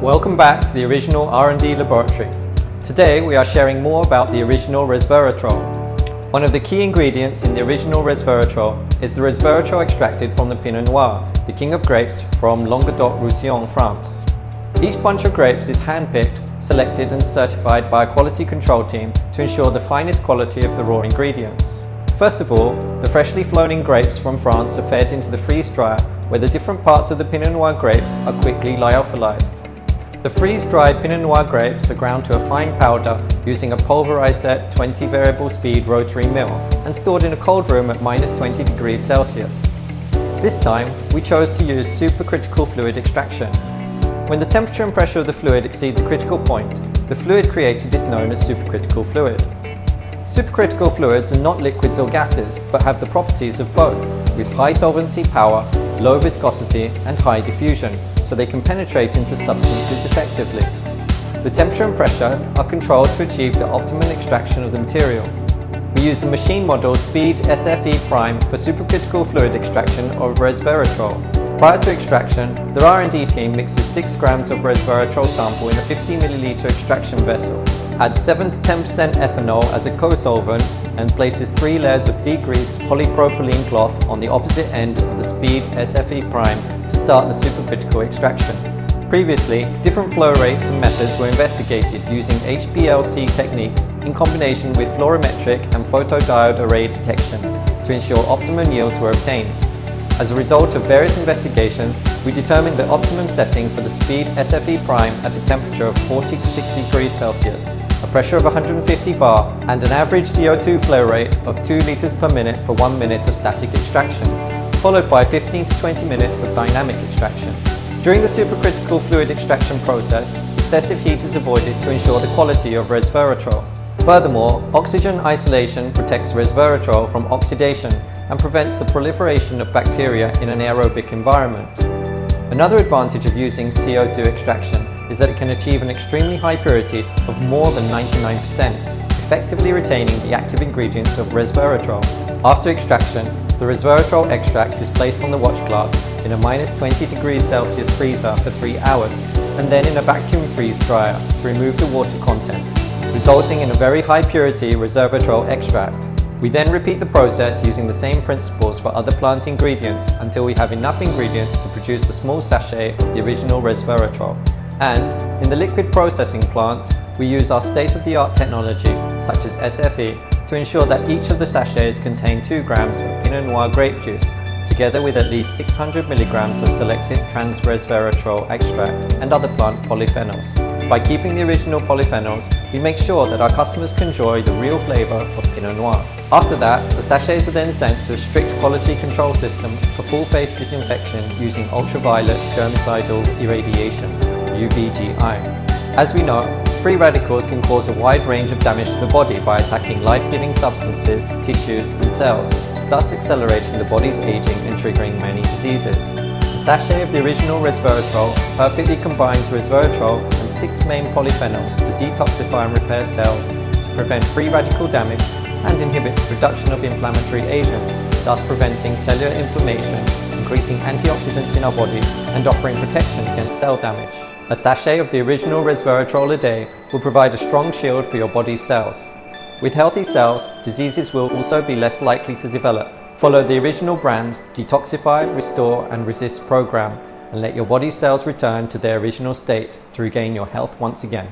Welcome back to the original R&D laboratory. Today we are sharing more about the original resveratrol. One of the key ingredients in the original resveratrol is the resveratrol extracted from the Pinot Noir, the king of grapes from Languedoc-Roussillon, France. Each bunch of grapes is hand-picked, selected and certified by a quality control team to ensure the finest quality of the raw ingredients. First of all, the freshly flown-in grapes from France are fed into the freeze dryer, where the different parts of the Pinot Noir grapes are quickly lyophilized. The freeze-dried Pinot Noir grapes are ground to a fine powder using a pulverizer 20 variable speed rotary mill and stored in a cold room at -20 degrees Celsius. This time, we chose to use supercritical fluid extraction. When the temperature and pressure of the fluid exceed the critical point, the fluid created is known as supercritical fluid. Supercritical fluids are not liquids or gases, but have the properties of both, with high solvency power, low viscosity and high diffusion, so they can penetrate into substances effectively. The temperature and pressure are controlled to achieve the optimum extraction of the material. We use the machine model Speed SFE Prime for supercritical fluid extraction of resveratrol. Prior to extraction, the R&D team mixes 6 grams of resveratrol sample in a 50 milliliter extraction vessel, adds 7 to 10% ethanol as a co-solvent and places 3 layers of degreased polypropylene cloth on the opposite end of the Speed SFE Prime to start the supercritical extraction. Previously, different flow rates and methods were investigated using HPLC techniques in combination with fluorometric and photodiode array detection to ensure optimum yields were obtained. As a result of various investigations, we determined the optimum setting for the Speed SFE Prime at a temperature of 40 to 60 degrees Celsius, a pressure of 150 bar, and an average CO2 flow rate of 2 liters per minute for 1 minute of static extraction, followed by 15 to 20 minutes of dynamic extraction. During the supercritical fluid extraction process, excessive heat is avoided to ensure the quality of resveratrol. Furthermore, oxygen isolation protects resveratrol from oxidation and prevents the proliferation of bacteria in an aerobic environment. Another advantage of using CO2 extraction is that it can achieve an extremely high purity of more than 99%, effectively retaining the active ingredients of resveratrol. After extraction, the resveratrol extract is placed on the watch glass in a -20 degrees Celsius freezer for 3 hours and then in a vacuum freeze dryer to remove the water content, resulting in a very high purity resveratrol extract. We then repeat the process using the same principles for other plant ingredients until we have enough ingredients to produce a small sachet of the original resveratrol. And in the liquid processing plant, we use our state-of-the-art technology, such as SFE, to ensure that each of the sachets contain 2 grams of Pinot Noir grape juice, together with at least 600 milligrams of selected trans-resveratrol extract and other plant polyphenols. By keeping the original polyphenols, we make sure that our customers can enjoy the real flavour of Pinot Noir. After that, the sachets are then sent to a strict quality control system for full-face disinfection using ultraviolet germicidal irradiation, UVGI. As we know, free radicals can cause a wide range of damage to the body by attacking life-giving substances, tissues and cells, thus accelerating the body's aging and triggering many diseases. The sachet of the original resveratrol perfectly combines resveratrol and 6 main polyphenols to detoxify and repair cells to prevent free radical damage and inhibit the production of inflammatory agents, thus preventing cellular inflammation, increasing antioxidants in our body and offering protection against cell damage. A sachet of the original resveratrol a day will provide a strong shield for your body's cells. With healthy cells, diseases will also be less likely to develop. Follow the original brand's Detoxify, Restore and Resist program and let your body's cells return to their original state to regain your health once again.